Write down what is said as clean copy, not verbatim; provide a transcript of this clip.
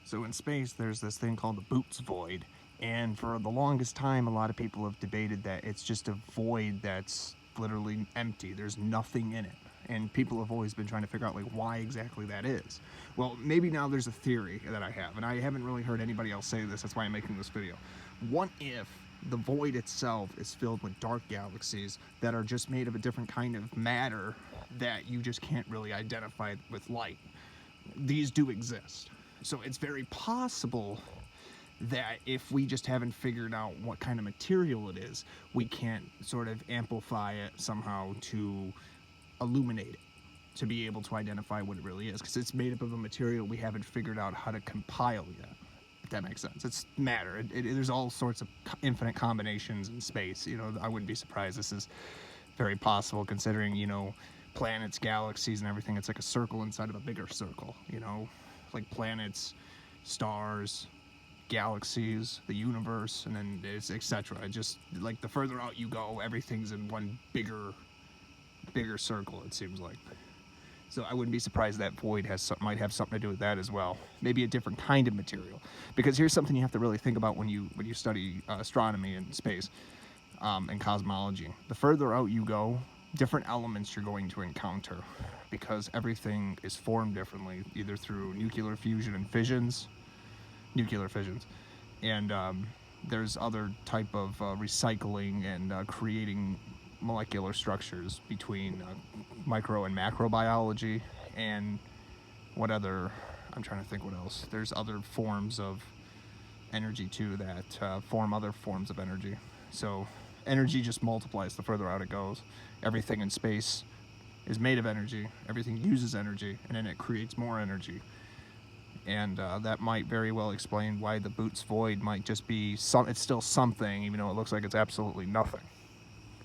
So in space, there's this thing called the Boots void, and for the longest time, a lot of people have debated that it's just a void that's literally empty. There's nothing in it, and people have always been trying to figure out like why exactly that is. Well, maybe now there's a theory that I have, and I haven't really heard anybody else say this. That's why I'm making this video. What if the void itself is filled with dark galaxies that are just made of a different kind of matter that you just can't really identify with light? These do exist. So it's very possible that if we just haven't figured out what kind of material it is, we can't sort of amplify it somehow to illuminate it, to be able to identify what it really is, because it's made up of a material we haven't figured out how to compile yet. If that makes sense. It's matter. There's all sorts of infinite combinations in space. You know, I wouldn't be surprised. This is very possible considering, you know, planets, galaxies, and everything. It's like a circle inside of a bigger circle, you know, like planets, stars, galaxies, the universe, and then it's etc. Just like the further out you go, everything's in one bigger circle, it seems like. So I wouldn't be surprised that void might have something to do with that as well. Maybe a different kind of material. Because here's something you have to really think about when you study astronomy and space and cosmology. The further out you go, different elements you're going to encounter, because everything is formed differently, either through nuclear fusions, and there's other type of recycling and creating molecular structures between micro and macrobiology, and what other, I'm trying to think what else. There's other forms of energy too that form other forms of energy. So energy just multiplies the further out it goes. Everything in space is made of energy, everything uses energy, and then it creates more energy. And that might very well explain why the Boots void might just be it's still something, even though it looks like it's absolutely nothing.